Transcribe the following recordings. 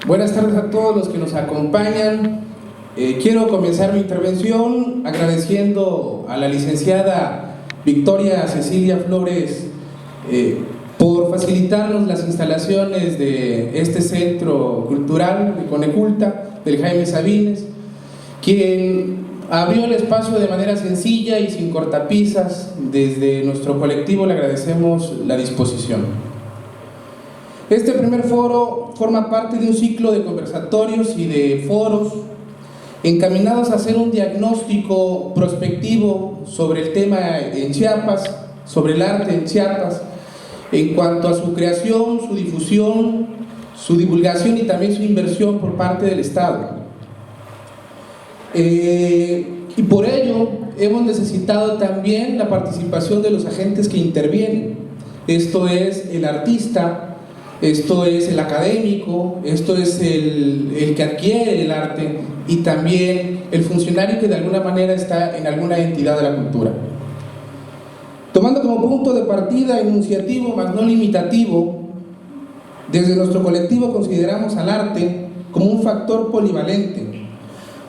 Buenas tardes a todos los que nos acompañan. Quiero comenzar mi intervención agradeciendo a la licenciada Victoria Cecilia Flores por facilitarnos las instalaciones de este centro cultural de Coneculta, del Jaime Sabines, quien abrió el espacio de manera sencilla y sin cortapisas. Desde nuestro colectivo le agradecemos la disposición. Este primer foro forma parte de un ciclo de conversatorios y de foros encaminados a hacer un diagnóstico prospectivo sobre el tema en Chiapas, sobre el arte en Chiapas, en cuanto a su creación, su difusión, su divulgación y también su inversión por parte del Estado. Y por ello hemos necesitado también la participación de los agentes que intervienen. Esto es el artista, esto es el académico, esto es el que adquiere el arte y también el funcionario que de alguna manera está en alguna entidad de la cultura. Tomando como punto de partida enunciativo, más no limitativo, desde nuestro colectivo consideramos al arte como un factor polivalente,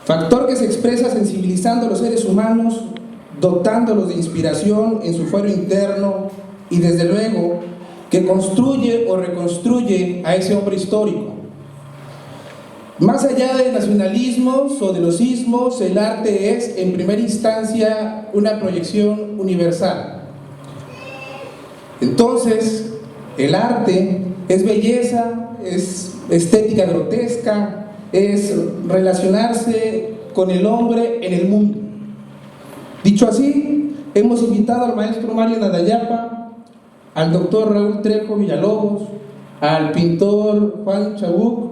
factor que se expresa sensibilizando a los seres humanos, dotándolos de inspiración en su fuero interno y desde luego que construye o reconstruye a ese hombre histórico. Más allá de nacionalismos o de los ismos, el arte es en primera instancia una proyección universal. Entonces, el arte es belleza, es estética grotesca, es relacionarse con el hombre en el mundo. Dicho así, hemos invitado al maestro Mario Nadayapa, al doctor Raúl Trejo Villalobos, al pintor Juan Chabuc,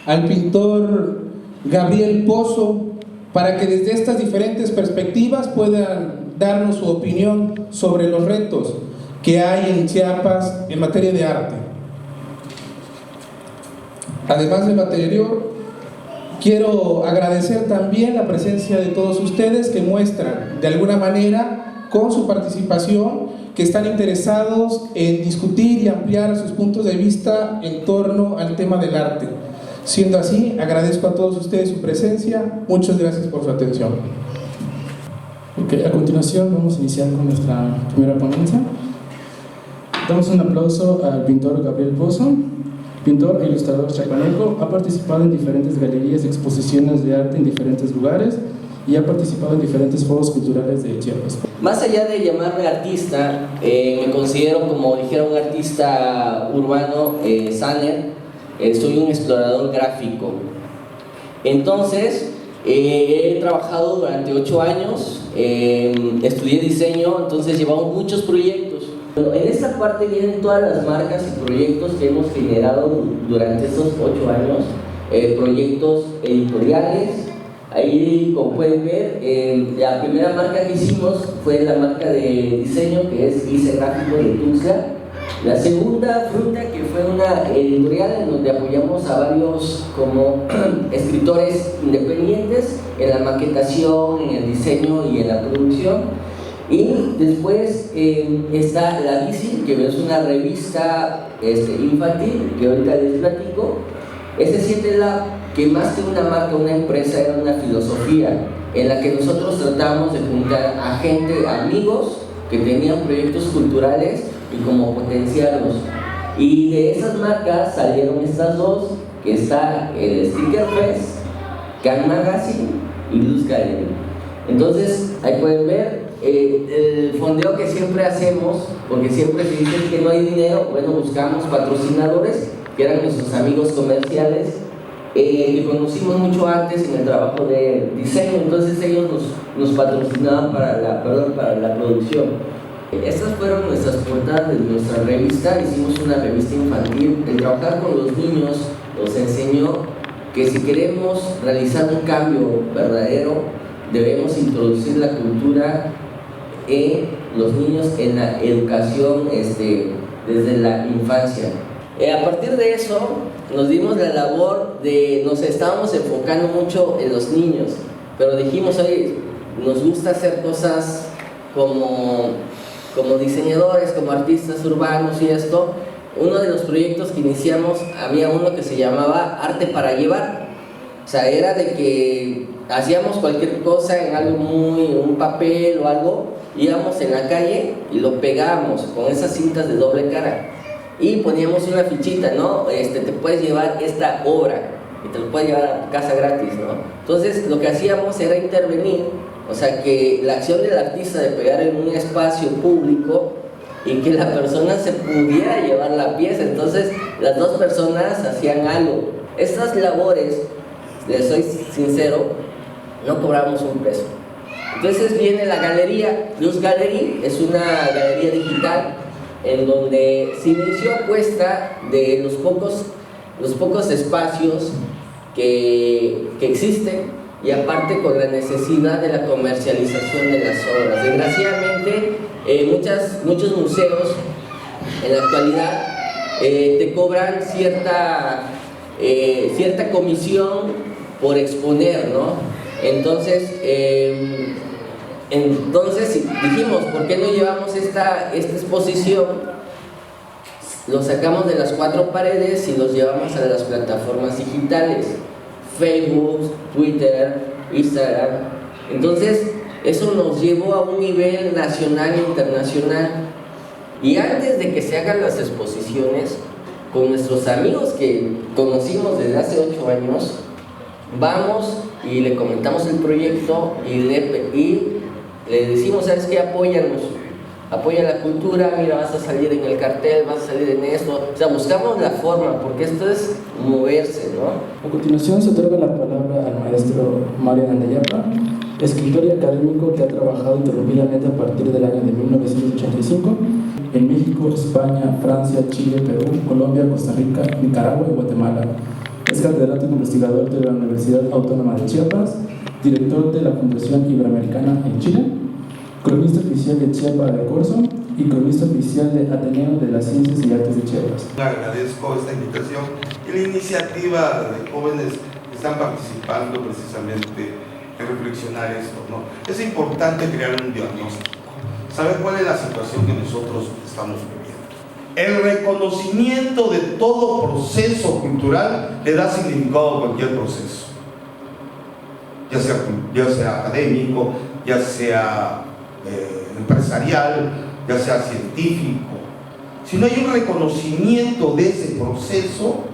al pintor Gabriel Pozo, para que desde estas diferentes perspectivas puedan darnos su opinión sobre los retos que hay en Chiapas en materia de arte. Además de lo anterior, quiero agradecer también la presencia de todos ustedes que muestran de alguna manera con su participación que están interesados en discutir y ampliar sus puntos de vista en torno al tema del arte. Siendo así, agradezco a todos ustedes su presencia. Muchas gracias por su atención. Ok, a continuación vamos a iniciar con nuestra primera ponencia. Damos un aplauso al pintor Gabriel Pozo, pintor e ilustrador chiapaneco. Ha participado en diferentes galerías y exposiciones de arte en diferentes lugares y ha participado en diferentes foros culturales de Chiapas. Más allá de llamarme artista, me considero, como dijera un artista urbano, Sanner, soy un explorador gráfico. Entonces, he trabajado durante 8 años, estudié diseño, entonces llevamos muchos proyectos. En esta parte vienen todas las marcas y proyectos que hemos generado durante estos 8 años, proyectos editoriales. Ahí, como pueden ver, la primera marca que hicimos fue la marca de diseño, que es Guise Gráfico de Tuxtla. La segunda, Fruta, que fue una editorial en donde apoyamos a varios como escritores independientes en la maquetación, en el diseño y en la producción. Y después está La Bici, que es una revista infantil, que ahorita les platico. Este 7 Lab, que más que una marca, una empresa, era una filosofía en la que nosotros tratamos de juntar a gente, amigos que tenían proyectos culturales y como potenciarlos. Y de esas marcas salieron estas dos, que está el Sticker Fest, Can Magazine y Luz Gallery. Entonces, ahí pueden ver el fondeo que siempre hacemos, porque siempre se dice que no hay dinero. Bueno, buscamos patrocinadores que eran nuestros amigos comerciales, que conocimos mucho antes en el trabajo de diseño. Entonces ellos nos patrocinaban para la producción. Estas fueron nuestras portadas de nuestra revista. Hicimos una revista infantil. El trabajar con los niños nos enseñó que si queremos realizar un cambio verdadero, debemos introducir la cultura en los niños, en la educación desde la infancia. A partir de eso nos dimos la labor nos estábamos enfocando mucho en los niños, pero dijimos, oye, nos gusta hacer cosas como diseñadores, como artistas urbanos y esto, uno de los proyectos que iniciamos, había uno que se llamaba Arte para Llevar. O sea, era de que hacíamos cualquier cosa en algo un papel o algo, íbamos en la calle y lo pegábamos con esas cintas de doble cara y poníamos una fichita, ¿no? Te puedes llevar esta obra y te lo puedes llevar a tu casa gratis, ¿no? Entonces lo que hacíamos era intervenir, o sea, que la acción del artista de pegar en un espacio público y que la persona se pudiera llevar la pieza. Entonces las dos personas hacían algo. Estas labores, les soy sincero, no cobramos un peso. Entonces viene la galería, Luz Gallery, es una galería digital en donde se inició apuesta de los pocos espacios que existen, y aparte con la necesidad de la comercialización de las obras. Desgraciadamente, muchos museos en la actualidad te cobran cierta comisión por exponer, ¿no? Entonces dijimos, ¿por qué no llevamos esta exposición? Lo sacamos de las 4 paredes y los llevamos a las plataformas digitales, Facebook, Twitter, Instagram. Entonces eso nos llevó a un nivel nacional e internacional. Y antes de que se hagan las exposiciones, con nuestros amigos que conocimos desde hace 8 años, vamos y le comentamos el proyecto y le decimos, ¿sabes qué? Apóyanos, apoya la cultura, mira, vas a salir en el cartel, vas a salir en esto. O sea, buscamos la forma, porque esto es moverse, ¿no? A continuación se otorga la palabra al maestro Mario Andayapa, escritor y académico que ha trabajado interrumpidamente a partir del año de 1985 en México, España, Francia, Chile, Perú, Colombia, Costa Rica, Nicaragua y Guatemala. Es catedrático investigador de la Universidad Autónoma de Chiapas, director de la Fundación Iberoamericana en Chile, cronista oficial de Chiapas de Corzo y cronista oficial de Ateneo de las Ciencias y Artes de Chiapas. Agradezco esta invitación y la iniciativa de jóvenes que están participando precisamente en reflexionar esto, ¿no? Es importante crear un diagnóstico, saber cuál es la situación que nosotros estamos viviendo. El reconocimiento de todo proceso cultural le da significado a cualquier proceso, ya sea académico, ya sea empresarial, ya sea científico. Si no hay un reconocimiento de ese proceso,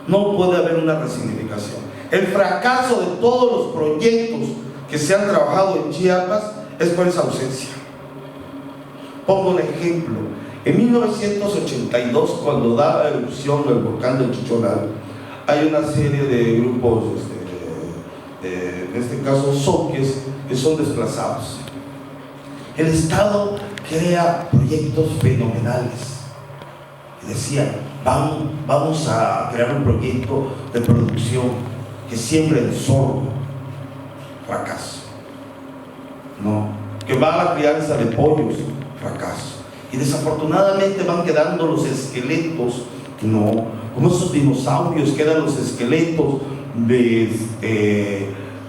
no puede haber una resignificación. El fracaso de todos los proyectos que se han trabajado en Chiapas es por esa ausencia. Pongo un ejemplo. En 1982, cuando da erupción el volcán de Chichonal, hay una serie de grupos, en este caso zoques, que son desplazados. El Estado crea proyectos fenomenales y decía, vamos a crear un proyecto de producción que siembre el sorgo. Fracaso. No. Que va a la crianza de pollos. Fracaso. Y desafortunadamente van quedando los esqueletos, no, como esos dinosaurios quedan los esqueletos de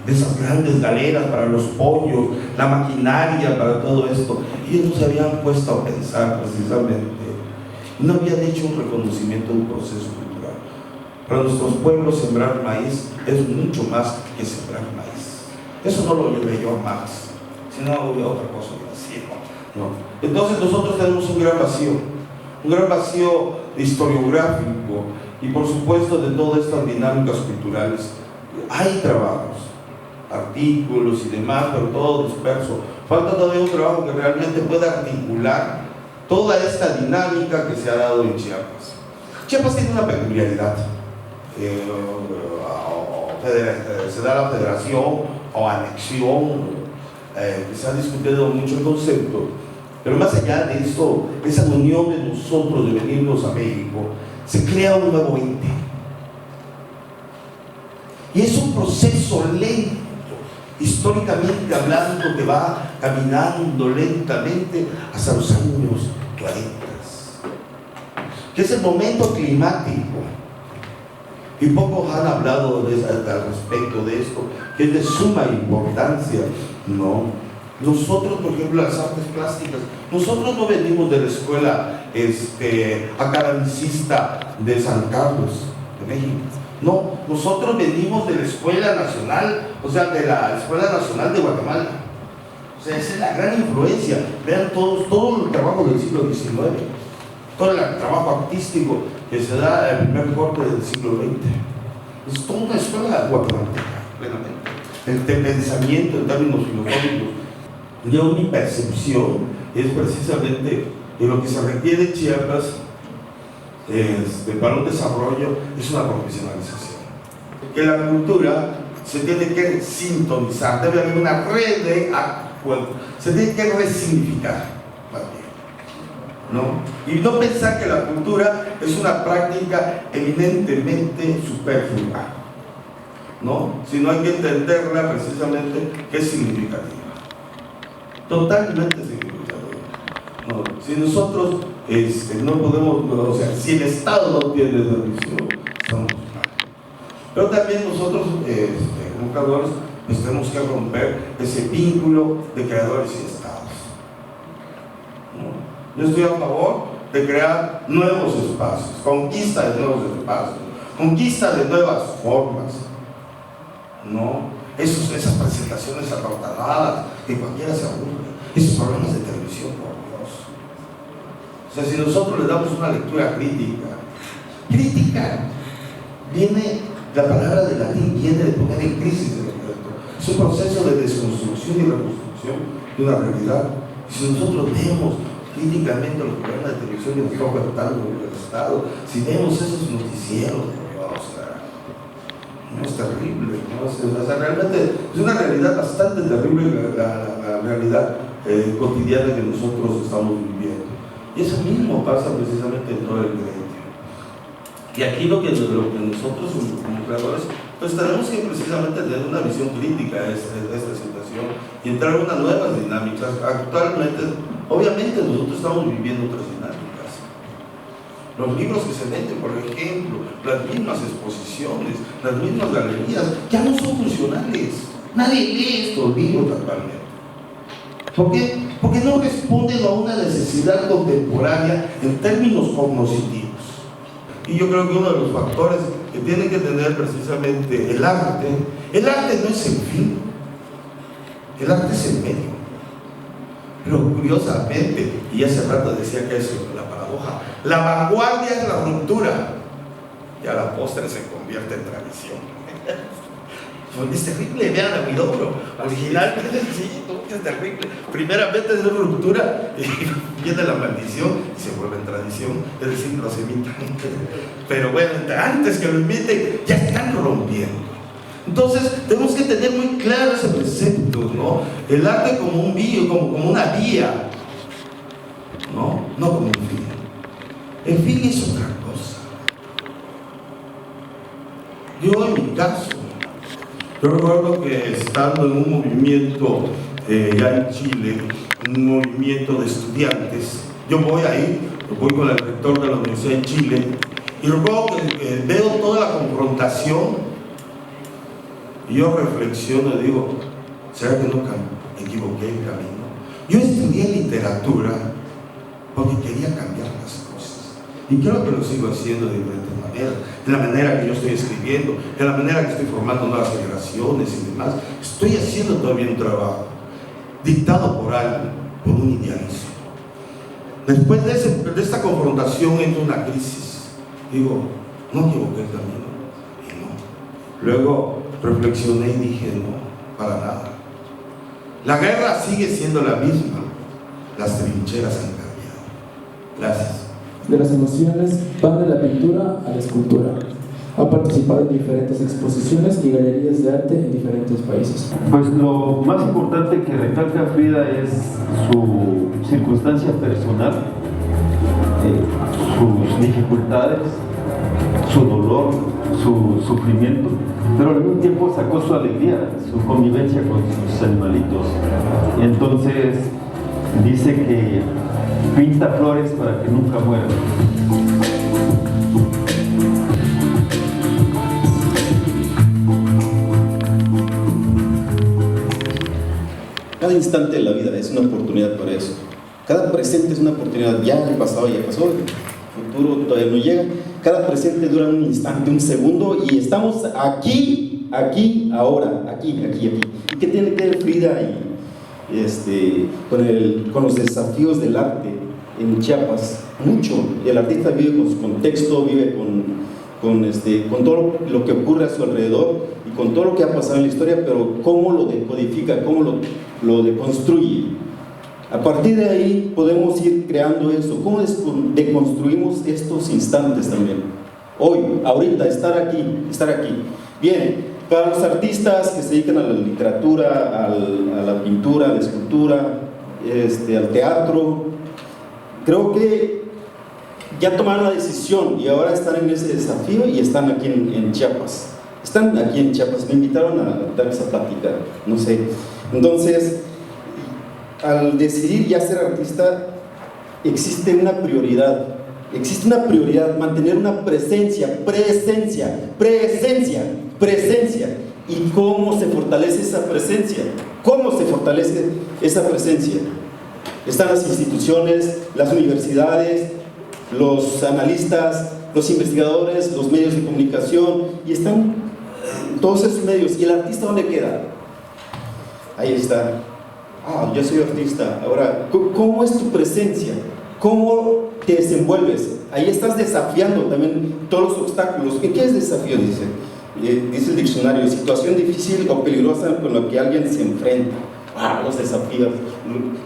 esas grandes galeras para los pollos, la maquinaria para todo esto. Y ellos no se habían puesto a pensar precisamente, no habían hecho un reconocimiento de un proceso cultural. Para nuestros pueblos sembrar maíz es mucho más que sembrar maíz. Eso no lo llevé yo a Marx, sino a otra cosa así, ¿no? Entonces nosotros tenemos un gran vacío historiográfico y por supuesto de todas estas dinámicas culturales. Hay trabajos, artículos y demás, pero todo disperso. Falta todavía un trabajo que realmente pueda articular toda esta dinámica que se ha dado en Chiapas. Chiapas tiene una peculiaridad. Se da la federación o anexión, se ha discutido mucho el concepto, pero más allá de eso, esa unión de nosotros de venirnos a México, se crea un nuevo ente. Y es un proceso lento, históricamente hablando, que va caminando lentamente hasta los años 40, que es el momento climático. Y pocos han hablado al respecto de esto, que es de suma importancia, ¿no? Nosotros, por ejemplo, las artes plásticas, nosotros no venimos de la escuela academicista de San Carlos, de México. No, nosotros venimos de la Escuela Nacional, o sea, de la Escuela Nacional de Guatemala. O sea, esa es la gran influencia. Vean todo el trabajo del siglo XIX, todo el trabajo artístico que se da en el primer corte del siglo XX. Es toda una escuela guatemalteca, plenamente. El pensamiento en términos filosóficos. Yo, mi percepción es precisamente de lo que se requiere en Chiapas para un desarrollo, es una profesionalización. Que la cultura se tiene que sintonizar, debe haber una red de acuerdo, se tiene que resignificar, ¿no? Y no pensar que la cultura es una práctica eminentemente superflua, ¿no? Sino hay que entenderla precisamente que es significativa, totalmente significativa, ¿no? Si nosotros no podemos, o sea, si el Estado no tiene esa visión, estamos mal. Pero también nosotros, como creadores, pues tenemos que romper ese vínculo de creadores y estados, ¿no? Yo estoy a favor de crear nuevos espacios, conquista de nuevos espacios, conquista de nuevas formas, ¿no? Esas presentaciones abarrotadas que cualquiera se aburre, esos programas de televisión, por Dios. O sea, si nosotros le damos una lectura crítica viene, la palabra de latín viene de poner en crisis el objeto. Es un proceso de desconstrucción y reconstrucción de una realidad. Y si nosotros vemos críticamente los programas de televisión que nos está ofertando el Estado, si vemos esos noticieros, no es terrible, ¿no? O sea, realmente es una realidad bastante terrible, la realidad cotidiana que nosotros estamos viviendo. Y eso mismo pasa precisamente en todo el gremio. Y aquí lo que nosotros como creadores, pues tenemos que precisamente tener una visión crítica de esta situación y entrar en unas nuevas dinámicas. Actualmente, obviamente nosotros estamos viviendo otras dinámicas. Los libros que se venden, por ejemplo, las mismas exposiciones, las mismas galerías, ya no son funcionales. Nadie lee estos libros actualmente. ¿Por qué? Porque no responden a una necesidad contemporánea en términos cognitivos. Y yo creo que uno de los factores que tiene que tener precisamente el arte no es el fin, el arte es el medio. Pero curiosamente, y hace rato decía que eso, la paradoja, la vanguardia es la ruptura, y a la postre se convierte en tradición. Es terrible, vean a Huidobro, originalmente sí, es terrible. Primeramente es una ruptura y viene la maldición y se vuelve en tradición, es decir, los imitan. Pero bueno, antes que lo imiten, ya están rompiendo. Entonces, tenemos que tener muy claro ese precepto, ¿no? El arte como un vía, como una vía, ¿no? No como un fin. El fin es otra cosa. Yo, en mi caso, yo recuerdo que estando en un movimiento ya en Chile, un movimiento de estudiantes, yo voy ahí, voy con el rector de la Universidad de Chile, y recuerdo que veo toda la confrontación, y yo reflexiono y digo, ¿será que nunca me equivoqué el camino? Yo estudié literatura porque quería cambiar las cosas, y creo que lo sigo haciendo de diferentes maneras, de la manera que yo estoy escribiendo, de la manera que estoy formando nuevas generaciones y demás. Estoy haciendo todavía un trabajo dictado por algo, por un idealismo. Después de esta confrontación entra una crisis. Digo, no equivoqué el camino, y no. Luego reflexioné y dije, no, para nada. La guerra sigue siendo la misma, las trincheras han cambiado. Gracias. De las emociones van de la pintura a la escultura. Ha participado en diferentes exposiciones y galerías de arte en diferentes países. Pues lo más importante que recalca Frida es su circunstancia personal, sus dificultades, su dolor, su sufrimiento, pero al mismo tiempo sacó su alegría, su convivencia con sus animalitos. Entonces dice que pinta flores para que nunca mueran. Cada instante de la vida es una oportunidad para eso. Cada presente es una oportunidad. Ya el pasado ya pasó, el futuro todavía no llega. Cada presente dura un instante, un segundo, y estamos aquí, ahora, aquí. ¿Y qué tiene que ver Frida con los desafíos del arte en Chiapas? Mucho. El artista vive con su contexto, vive con todo lo que ocurre a su alrededor y con todo lo que ha pasado en la historia, pero cómo lo decodifica, cómo lo deconstruye. A partir de ahí podemos ir creando eso. ¿Cómo deconstruimos estos instantes también? Hoy, ahorita, estar aquí. Bien, para los artistas que se dedican a la literatura, a la pintura, a la escultura, al teatro, creo que ya tomaron la decisión y ahora están en ese desafío y están aquí en Chiapas. Están aquí en Chiapas, me invitaron a dar esa plática, no sé. Entonces, al decidir ya ser artista, existe una prioridad, mantener una presencia. ¿Y cómo se fortalece esa presencia? Están las instituciones, las universidades, los analistas, los investigadores, los medios de comunicación, y están todos esos medios. ¿Y el artista dónde queda? Ahí está. Yo soy artista. Ahora, ¿cómo es tu presencia? ¿Cómo te desenvuelves? Ahí estás desafiando también todos los obstáculos. ¿Qué es desafío? Dice el diccionario: situación difícil o peligrosa con la que alguien se enfrenta. Los desafíos.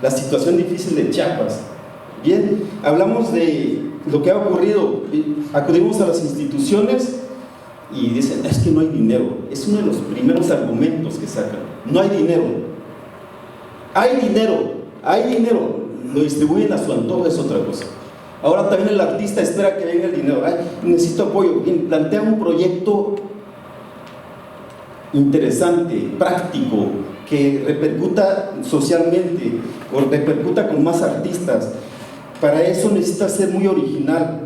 La situación difícil de Chiapas. Bien, hablamos de lo que ha ocurrido. Acudimos a las instituciones y dicen: es que no hay dinero. Es uno de los primeros argumentos que sacan. No hay dinero. Hay dinero, lo distribuyen a su antojo, es otra cosa. Ahora también el artista espera que venga el dinero. Necesito apoyo. Bien, plantea un proyecto interesante, práctico, que repercuta socialmente o repercuta con más artistas. Para eso necesitas ser muy original.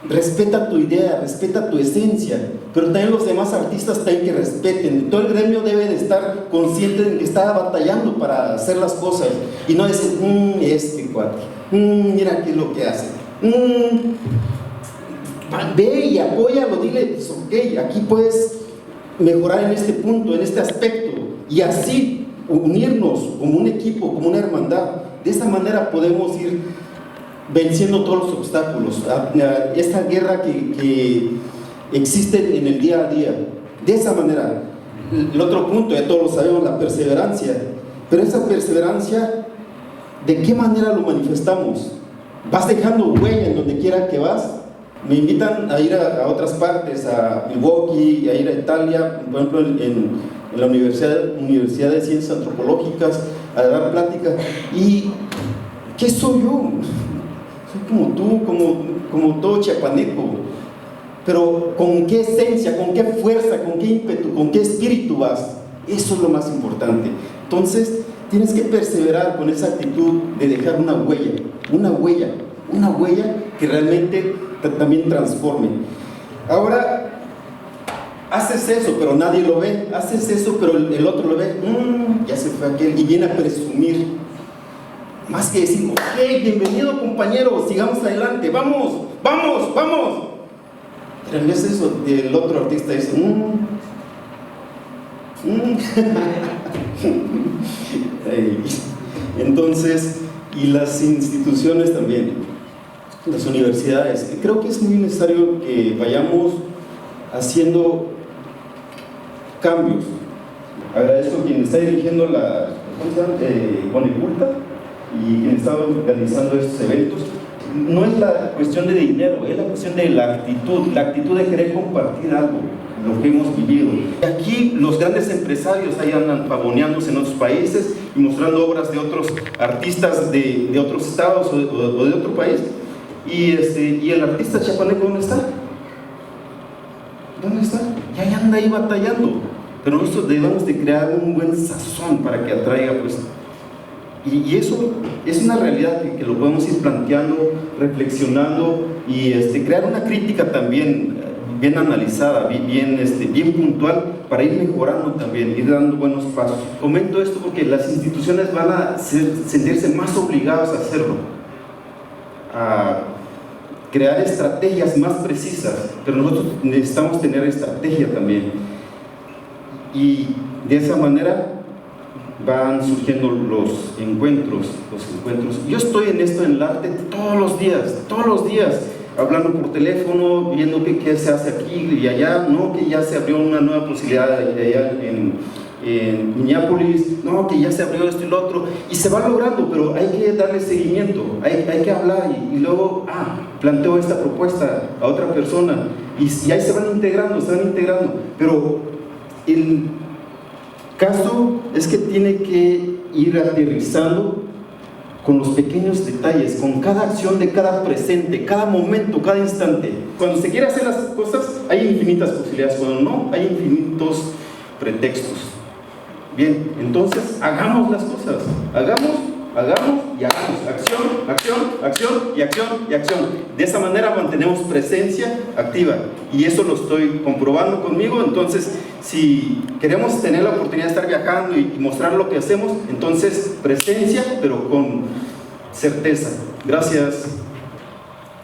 Respeta tu idea, respeta tu esencia, pero también los demás artistas también que respeten. Todo el gremio debe de estar consciente de que está batallando para hacer las cosas y no decir: este cuate, mira qué es lo que hace. Ve y apóyalo, dile: pues ok, aquí puedes mejorar en este punto, en este aspecto, y así unirnos como un equipo, como una hermandad. De esa manera podemos ir venciendo todos los obstáculos, esta guerra que existe en el día a día. De esa manera. El otro punto, ya todos lo sabemos, la perseverancia. Pero esa perseverancia, ¿de qué manera lo manifestamos? ¿Vas dejando huella en donde quiera que vas? Me invitan a ir a otras partes, a Milwaukee, a ir a Italia, por ejemplo en la Universidad de Ciencias Antropológicas, a dar plática. ¿Y qué soy yo? Soy como tú, como todo chiapaneco, pero ¿con qué esencia, con qué fuerza, con qué ímpetu, con qué espíritu vas? Eso es lo más importante. Entonces tienes que perseverar con esa actitud de dejar una huella que realmente también transforme. Ahora, haces eso, pero nadie lo ve. Haces eso, pero el otro lo ve. Ya se fue aquel, y viene a presumir. Más que decir: ok, bienvenido compañero, sigamos adelante, vamos. Pero en vez de eso, el otro artista dice: Entonces, y las instituciones también, las universidades, creo que es muy necesario que vayamos haciendo cambios. Agradezco a quien está dirigiendo la Coneculta y quien está organizando estos eventos. No es la cuestión de dinero, es la cuestión de la actitud de querer compartir algo, lo que hemos vivido. Aquí los grandes empresarios ahí andan pavoneándose en otros países y mostrando obras de otros artistas de otros estados o de otro país. Y el artista chiapaneco, ¿dónde está? Ya anda ahí batallando. Pero nosotros debemos de crear un buen sazón para que atraiga, pues. Y eso es una realidad que lo podemos ir planteando, reflexionando y crear una crítica también. bien analizada, bien puntual, para ir mejorando también, ir dando buenos pasos. Comento esto porque las instituciones van a sentirse más obligadas a hacerlo, a crear estrategias más precisas, pero nosotros necesitamos tener estrategia también. Y de esa manera van surgiendo los encuentros. Yo estoy en esto, en el arte, todos los días, hablando por teléfono, viendo qué se hace aquí y allá, no, que ya se abrió una nueva posibilidad allá en Minneapolis, no, que ya se abrió esto y lo otro, y se va logrando, pero hay que darle seguimiento, hay que hablar, y luego, planteo esta propuesta a otra persona, y ahí se van integrando, pero el caso es que tiene que ir aterrizando con los pequeños detalles, con cada acción de cada presente, cada momento, cada instante. Cuando se quiere hacer las cosas, hay infinitas posibilidades, cuando no, hay infinitos pretextos. Bien, entonces hagamos las cosas, hagamos y hagamos, acción. De esa manera mantenemos presencia activa, y eso lo estoy comprobando conmigo. Entonces, si queremos tener la oportunidad de estar viajando y mostrar lo que hacemos, entonces presencia, pero con certeza. Gracias.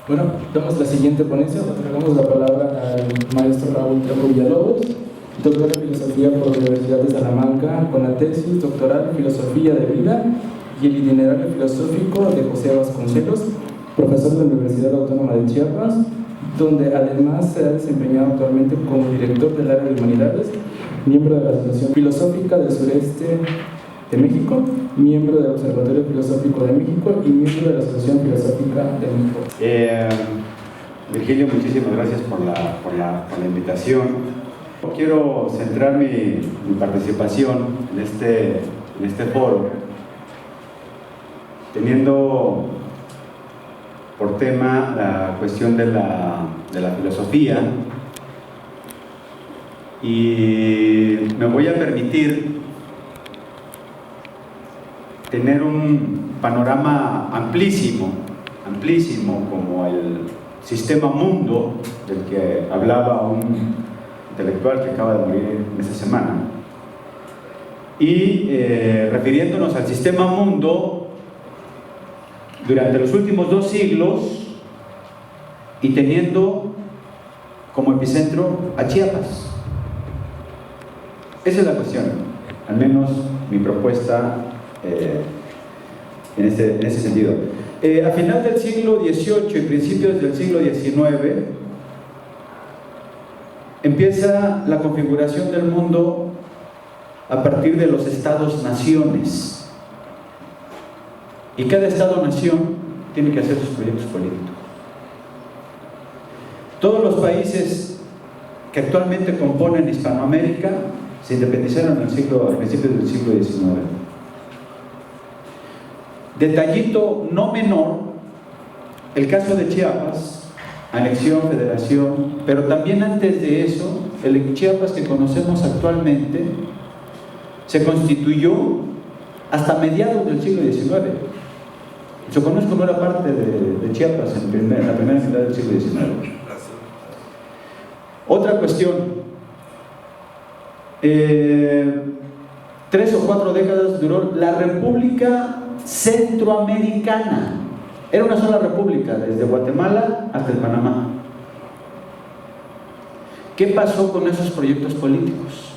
Bueno, damos la siguiente ponencia. Otorgamos la palabra al maestro Raúl Trejo Villalobos, doctor en Filosofía por la Universidad de Salamanca, con la tesis doctoral en Filosofía de Vida y el itinerario filosófico de José Vasconcelos, profesor de la Universidad Autónoma de Chiapas, donde además se ha desempeñado actualmente como director del área de Humanidades, miembro de la Asociación Filosófica del Sureste de México, miembro del Observatorio Filosófico de México y miembro de la Asociación Filosófica de México. Virgilio, muchísimas gracias por la invitación. Quiero centrar mi participación en este foro teniendo por tema la cuestión de la filosofía, y me voy a permitir tener un panorama amplísimo como el sistema mundo del que hablaba un intelectual que acaba de morir en esta semana, y refiriéndonos al sistema mundo durante los últimos 2 siglos y teniendo como epicentro a Chiapas. Esa es la cuestión, al menos mi propuesta en ese sentido. A final del siglo XVIII y principios del siglo XIX empieza la configuración del mundo a partir de los estados-naciones. Y cada estado-nación tiene que hacer sus proyectos políticos. Todos los países que actualmente componen Hispanoamérica se independizaron a principios del siglo XIX. Detallito no menor, el caso de Chiapas, anexión, federación, pero también antes de eso, el Chiapas que conocemos actualmente se constituyó hasta mediados del siglo XIX. Yo conozco una parte de Chiapas en la primera mitad del siglo XIX. Otra cuestión, 3 o 4 décadas duró la República Centroamericana. Era una sola república, desde Guatemala hasta el Panamá. ¿Qué pasó con esos proyectos políticos?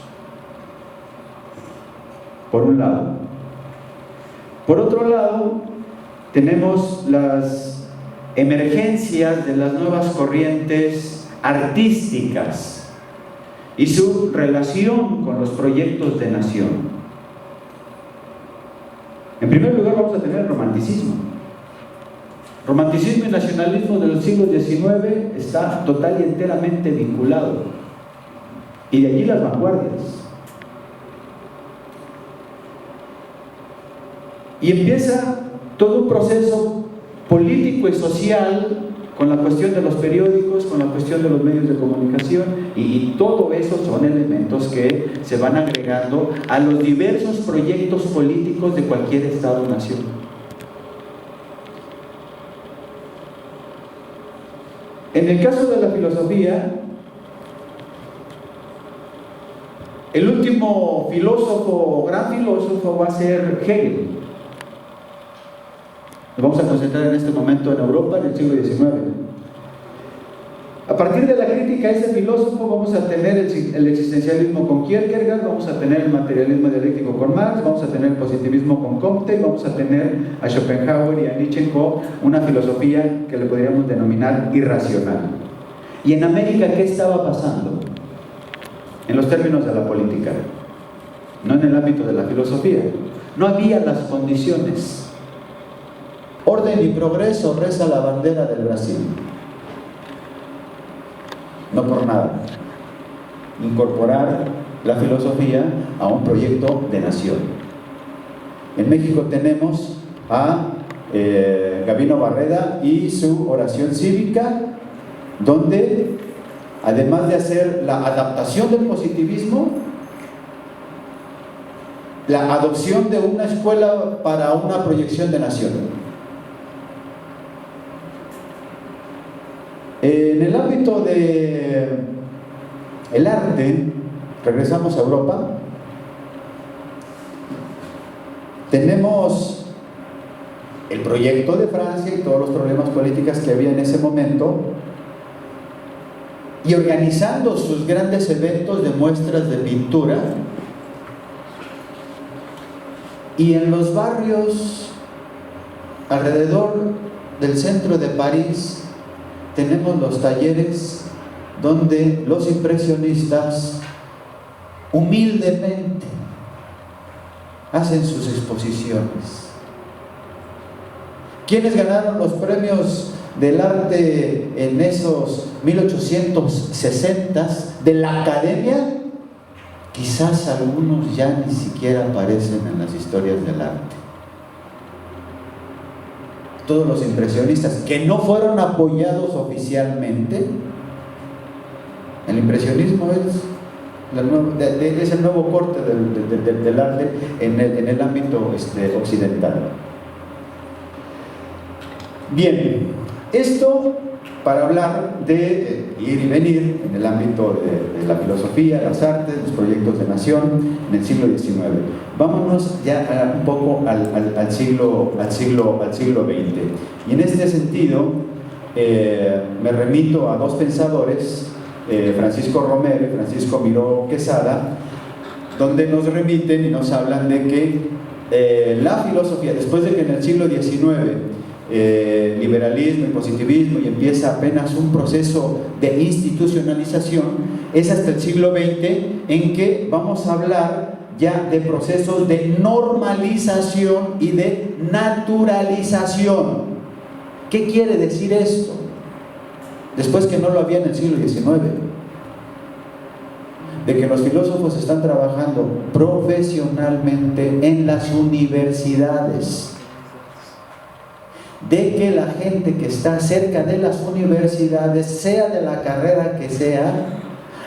Por un lado. Por otro lado, tenemos las emergencias de las nuevas corrientes artísticas y su relación con los proyectos de nación. En primer lugar, vamos a tener el romanticismo. Romanticismo y nacionalismo del siglo XIX está total y enteramente vinculado, y de allí las vanguardias. Y empieza todo un proceso político y social con la cuestión de los periódicos, con la cuestión de los medios de comunicación, y todo eso son elementos que se van agregando a los diversos proyectos políticos de cualquier Estado-nación. En el caso de la filosofía, El último filósofo, gran filósofo, va a ser Hegel. Nos vamos a concentrar en este momento en Europa, en el siglo XIX. A partir de la crítica a ese filósofo vamos a tener el existencialismo con Kierkegaard, vamos a tener el materialismo dialéctico con Marx, vamos a tener el positivismo con Comte, vamos a tener a Schopenhauer y a Nietzsche con una filosofía que le podríamos denominar irracional. ¿Y en América qué estaba pasando? En los términos de la política, no en el ámbito de la filosofía. No había las condiciones. Orden y progreso reza la bandera del Brasil. No por nada. Incorporar la filosofía a un proyecto de nación. En México tenemos a Gabino Barreda y su oración cívica, donde además de hacer la adaptación del positivismo, la adopción de una escuela para una proyección de nación. En el ámbito del arte, regresamos a Europa, tenemos el proyecto de Francia y todos los problemas políticos que había en ese momento, y organizando sus grandes eventos de muestras de pintura, y en los barrios alrededor del centro de París tenemos los talleres donde los impresionistas humildemente hacen sus exposiciones. ¿Quiénes ganaron los premios del arte en esos 1860s de la academia? Quizás algunos ya ni siquiera aparecen en las historias del arte. Todos los impresionistas que no fueron apoyados oficialmente. El impresionismo es el nuevo corte del arte en el ámbito occidental. Bien, esto para hablar de ir y venir en el ámbito de la filosofía, las artes, los proyectos de nación en el siglo XIX. Vámonos ya un poco al siglo XX. Y en este sentido me remito a dos pensadores, Francisco Romero y Francisco Miró Quesada, donde nos remiten y nos hablan de que la filosofía, después de que en el siglo XIX liberalismo y positivismo y empieza apenas un proceso de institucionalización, es hasta el siglo XX en que vamos a hablar ya de procesos de normalización y de naturalización. ¿Qué quiere decir esto? Después que no lo había en el siglo XIX, de que los filósofos están trabajando profesionalmente en las universidades, de que la gente que está cerca de las universidades, sea de la carrera que sea,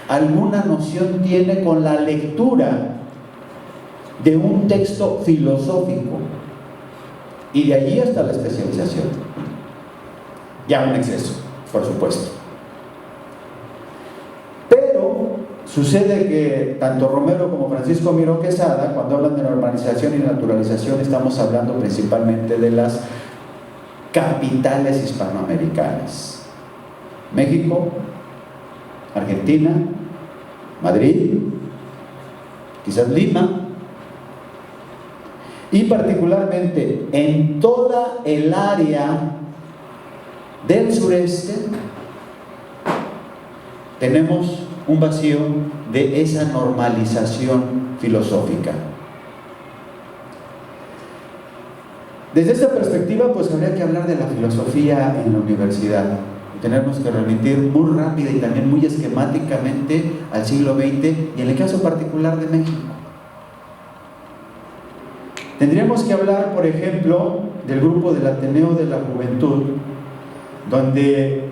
alguna noción tiene con la lectura de un texto filosófico, y de allí hasta la especialización. Ya un exceso, por supuesto. Pero sucede que tanto Romero como Francisco Miró Quesada, cuando hablan de normalización y naturalización, estamos hablando principalmente de las capitales hispanoamericanas: México, Argentina, Madrid, quizás Lima, y particularmente en toda el área del sureste tenemos un vacío de esa normalización filosófica. Desde esta perspectiva, pues habría que hablar de la filosofía en la universidad. Tenemos que remitir muy rápida y también muy esquemáticamente al siglo XX y en el caso particular de México. Tendríamos que hablar, por ejemplo, del grupo del Ateneo de la Juventud, donde,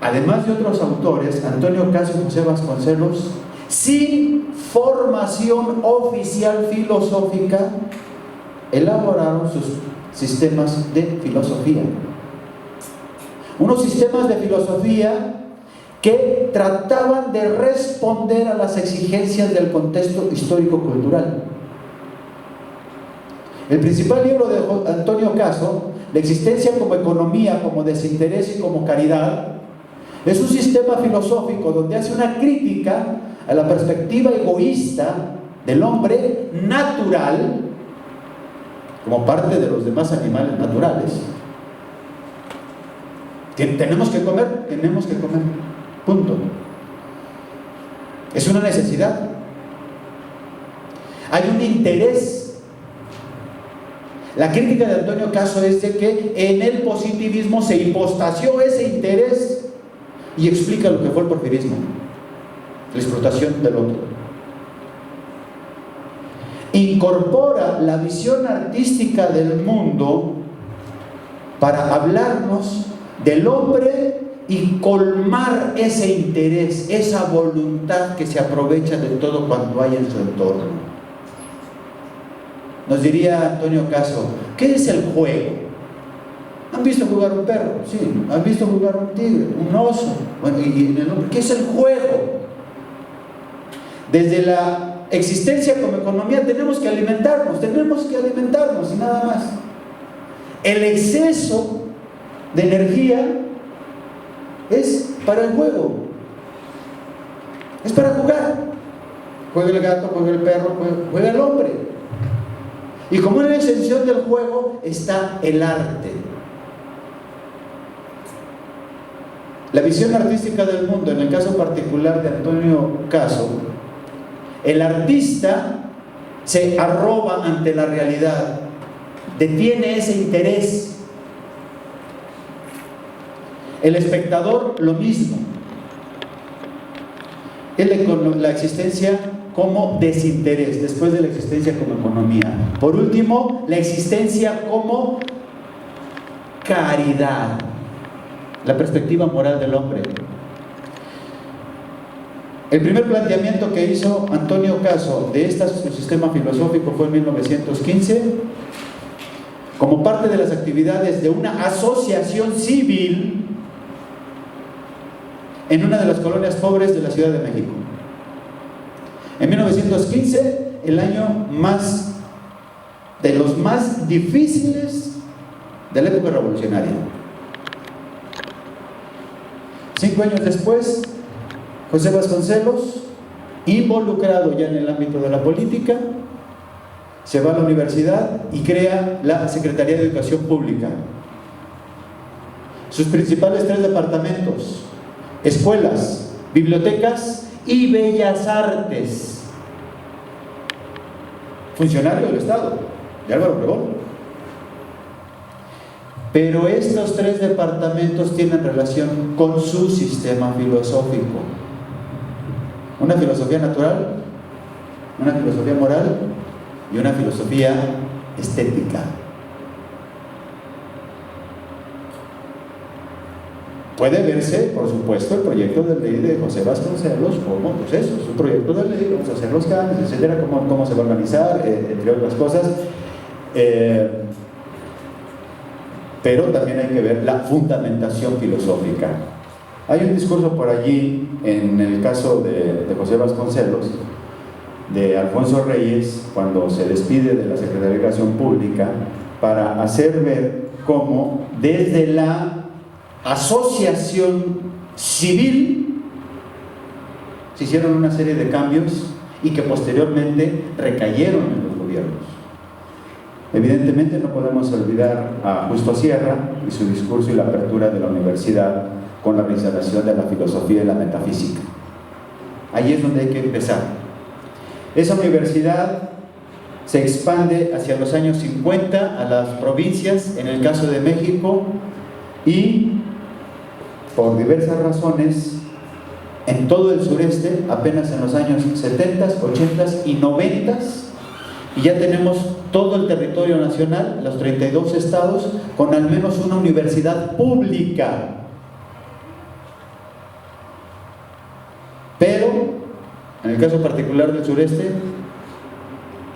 además de otros autores, Antonio Caso y José Vasconcelos, sin formación oficial filosófica, elaboraron sus sistemas de filosofía. Unos sistemas de filosofía que trataban de responder a las exigencias del contexto histórico-cultural. El principal libro de Antonio Caso, La existencia como economía, como desinterés y como caridad, es un sistema filosófico donde hace una crítica a la perspectiva egoísta del hombre natural como parte de los demás animales naturales. Tenemos que comer, punto. Es una necesidad. Hay un interés. La crítica de Antonio Caso es de que en el positivismo se hipostació ese interés y explica lo que fue el porfirismo, la explotación del otro. Incorpora la visión artística del mundo para hablarnos del hombre y colmar ese interés, esa voluntad que se aprovecha de todo cuanto hay en su entorno. Nos diría Antonio Caso, ¿qué es el juego? ¿Han visto jugar un perro? Sí. ¿Han visto jugar un tigre? ¿Un oso? Bueno, y en el hombre, ¿qué es el juego? Desde la existencia como economía tenemos que alimentarnos y nada más. El exceso de energía es para el juego, es para jugar. Juega el gato, juega el perro, juega el hombre. Y como en la extensión del juego está el arte. La visión artística del mundo, en el caso particular de Antonio Caso, el artista se arroba ante la realidad, detiene ese interés. El espectador, lo mismo. La existencia como desinterés, después de la existencia como economía. Por último, la existencia como caridad, la perspectiva moral del hombre. El primer planteamiento que hizo Antonio Caso de este sistema filosófico fue en 1915, como parte de las actividades de una asociación civil en una de las colonias pobres de la Ciudad de México. En 1915, el año de los más difíciles de la época revolucionaria. 5 años después, José Vasconcelos, involucrado ya en el ámbito de la política, se va a la universidad y crea la Secretaría de Educación Pública. Sus principales 3 departamentos: escuelas, bibliotecas y bellas artes. Funcionario del Estado, de Álvaro Obregón. Pero estos 3 departamentos tienen relación con su sistema filosófico. Una filosofía natural, una filosofía moral y una filosofía estética. Puede verse, por supuesto, el proyecto de ley de José Vasconcelos como, pues eso, es un proyecto de ley, vamos a hacer los cambios, etcétera, cómo se va a organizar, entre otras cosas. Pero también hay que ver la fundamentación filosófica. Hay un discurso por allí, en el caso de José Vasconcelos, de Alfonso Reyes, cuando se despide de la Secretaría de Educación Pública, para hacer ver cómo desde la asociación civil se hicieron una serie de cambios y que posteriormente recayeron en los gobiernos. Evidentemente no podemos olvidar a Justo Sierra y su discurso y la apertura de la universidad con la reinstalación de la filosofía y la metafísica. Ahí es donde hay que empezar. Esa universidad se expande hacia los años 50 a las provincias, en el caso de México, y por diversas razones en todo el sureste, apenas en los años 70, 80 y 90, y ya tenemos todo el territorio nacional, los 32 estados, con al menos una universidad pública. Pero, en el caso particular del sureste,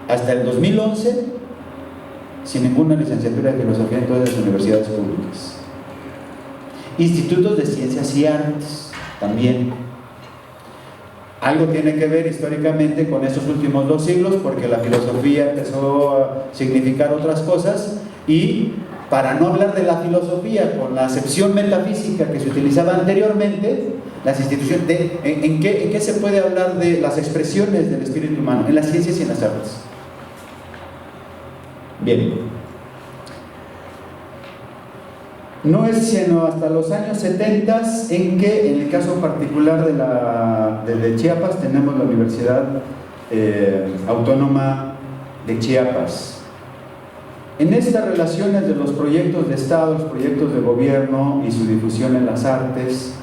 hasta el 2011, sin ninguna licenciatura de filosofía en todas las universidades públicas. Institutos de ciencias y artes, también. Algo tiene que ver históricamente con estos últimos 2 siglos, porque la filosofía empezó a significar otras cosas, y para no hablar de la filosofía con la acepción metafísica que se utilizaba anteriormente, las instituciones, ¿en qué se puede hablar de las expresiones del espíritu humano? En las ciencias y en las artes. Bien. No es sino hasta los años 70 en que, en el caso particular de Chiapas, tenemos la Universidad Autónoma de Chiapas. En estas relaciones de los proyectos de Estado, los proyectos de gobierno y su difusión en las artes,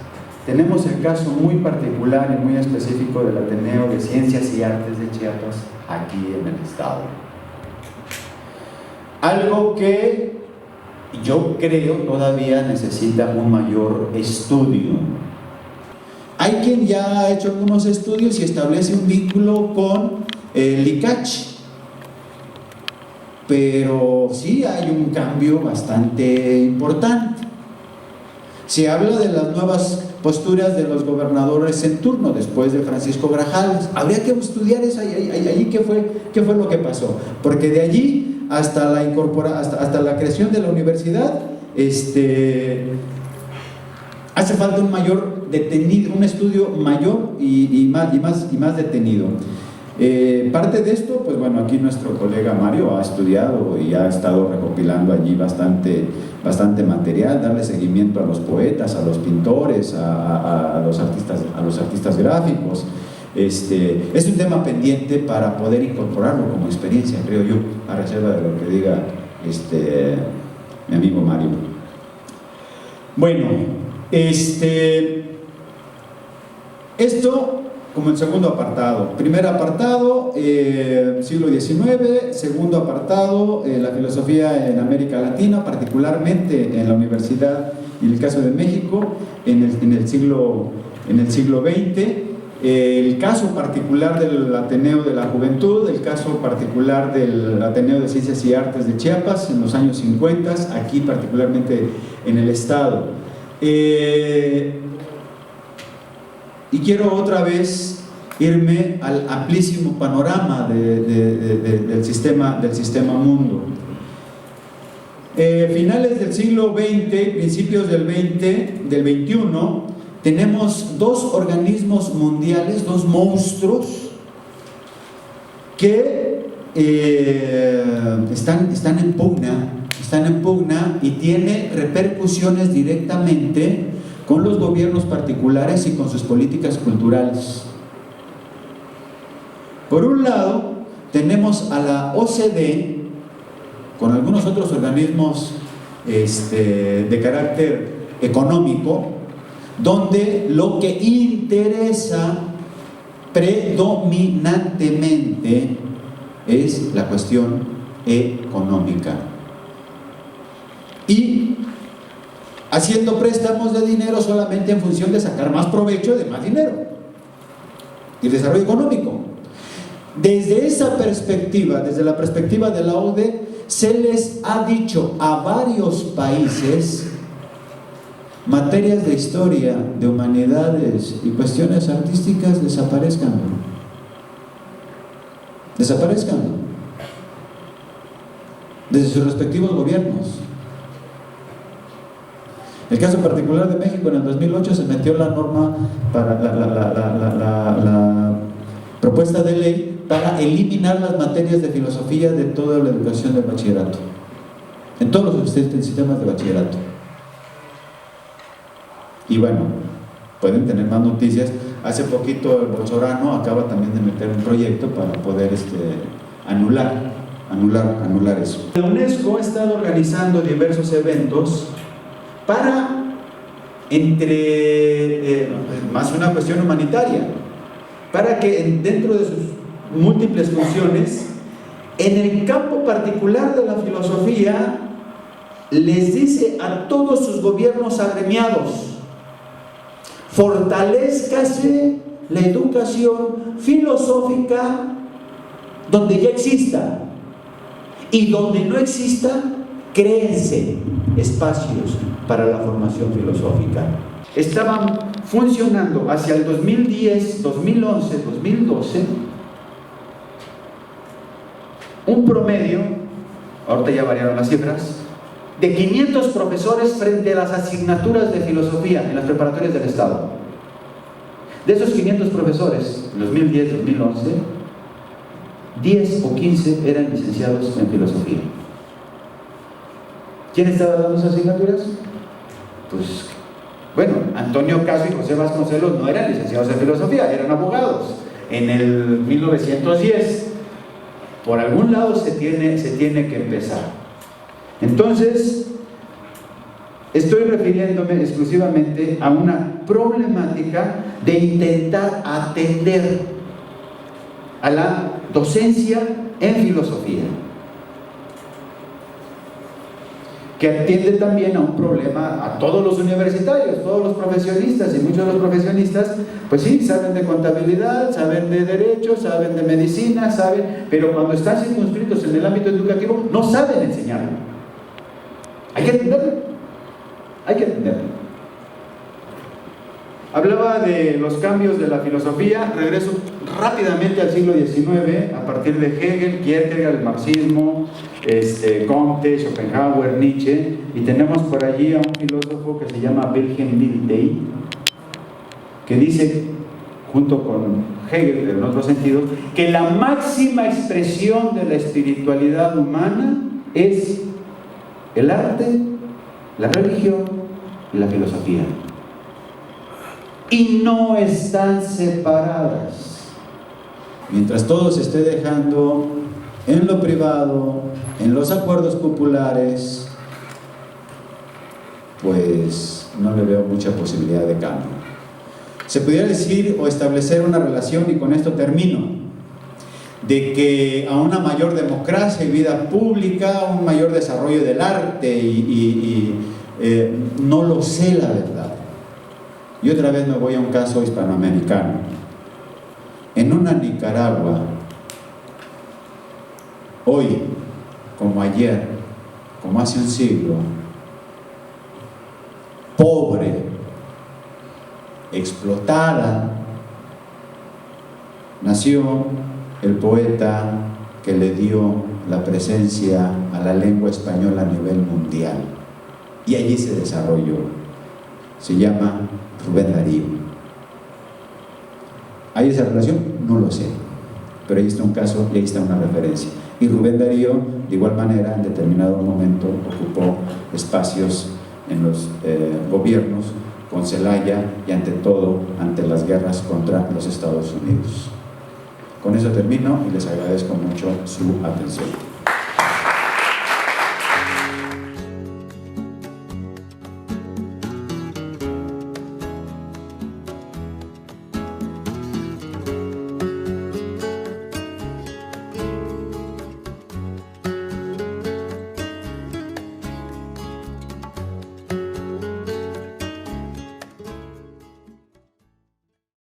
tenemos el caso muy particular y muy específico del Ateneo de Ciencias y Artes de Chiapas, aquí en el Estado. Algo que yo creo todavía necesita un mayor estudio. Hay quien ya ha hecho algunos estudios y establece un vínculo con el ICACH, pero sí hay un cambio bastante importante. Se habla de las nuevas posturas de los gobernadores en turno después de Francisco Grajales. Habría que estudiar eso allí qué fue lo que pasó, porque de allí hasta la creación de la universidad, hace falta un estudio mayor y más detenido. Parte de esto, pues bueno, aquí nuestro colega Mario ha estudiado y ha estado recopilando allí bastante material, darle seguimiento a los poetas, a los pintores, a los artistas gráficos. Es un tema pendiente para poder incorporarlo como experiencia, creo yo, a reserva de lo que diga mi amigo Mario. Bueno, esto como el segundo apartado. Primer apartado, siglo XIX. Segundo apartado, la filosofía en América Latina, particularmente en la universidad y en el caso de México, en el siglo XX. El caso particular del Ateneo de la Juventud, el caso particular del Ateneo de Ciencias y Artes de Chiapas en los años 50, aquí particularmente en el Estado. Y quiero otra vez irme al amplísimo panorama del sistema mundo. Finales del siglo XX, principios del XXI, tenemos 2 organismos mundiales, 2 monstruos que están en pugna y tiene repercusiones directamente con los gobiernos particulares y con sus políticas culturales. Por un lado, tenemos a la OCDE, con algunos otros organismos de carácter económico, donde lo que interesa predominantemente es la cuestión económica. Y haciendo préstamos de dinero solamente en función de sacar más provecho de más dinero y desarrollo económico. Desde esa perspectiva, desde la perspectiva de la OCDE, se les ha dicho a varios países: materias de historia, de humanidades y cuestiones artísticas desaparezcan desde sus respectivos gobiernos. El caso particular de México, en el 2008 se metió la norma para la propuesta de ley para eliminar las materias de filosofía de toda la educación del bachillerato, en todos los sistemas de bachillerato. Y bueno, pueden tener más noticias. Hace poquito el Bolsorano acaba también de meter un proyecto para poder anular eso. La UNESCO ha estado organizando diversos eventos para, más una cuestión humanitaria, para que dentro de sus múltiples funciones, en el campo particular de la filosofía, les dice a todos sus gobiernos agremiados: fortalézcase la educación filosófica donde ya exista, y donde no exista, créense espacios para la formación filosófica. estaban funcionando hacia el 2010, 2011, 2012, un promedio, ahorita ya variaron las cifras, de 500 profesores frente a las asignaturas de filosofía en las preparatorias del Estado. De esos 500 profesores, en 2010, 2011, 10 o 15 eran licenciados en filosofía. ¿Quién estaba dando esas asignaturas? Pues, bueno, Antonio Caso y José Vasconcelos no eran licenciados en filosofía, eran abogados. En el 1910, por algún lado se tiene que empezar. Entonces, estoy refiriéndome exclusivamente a una problemática de intentar atender a la docencia en filosofía, que atiende también a un problema a todos los universitarios, todos los profesionistas, y muchos de los profesionistas, pues sí, saben de contabilidad, saben de derecho, saben de medicina, pero cuando están circunscritos en el ámbito educativo, no saben enseñarlo. Hay que atenderlo. Hablaba de los cambios de la filosofía, regreso rápidamente al siglo XIX, a partir de Hegel, Kierkegaard, el marxismo, Comte, Schopenhauer, Nietzsche, y tenemos por allí a un filósofo que se llama Wilhelm Dilthey, que dice, junto con Hegel en otro sentido, que la máxima expresión de la espiritualidad humana es el arte, la religión y la filosofía, y no están separadas. Mientras todo se esté dejando en lo privado, en los acuerdos populares, pues no le veo mucha posibilidad de cambio. Se pudiera decir o establecer una relación, y con esto termino, de que a una mayor democracia y vida pública, un mayor desarrollo del arte no lo sé, la verdad. Y otra vez me voy a un caso hispanoamericano. En una Nicaragua, hoy, como ayer, como hace un siglo, pobre, explotada, nació el poeta que le dio la presencia a la lengua española a nivel mundial, y allí se desarrolló. Se llama Rubén Darío. ¿Hay esa relación? No lo sé, pero ahí está un caso y ahí está una referencia. Y Rubén Darío, de igual manera, en determinado momento ocupó espacios en los gobiernos con Zelaya y ante todo ante las guerras contra los Estados Unidos. Con eso termino y les agradezco mucho su atención.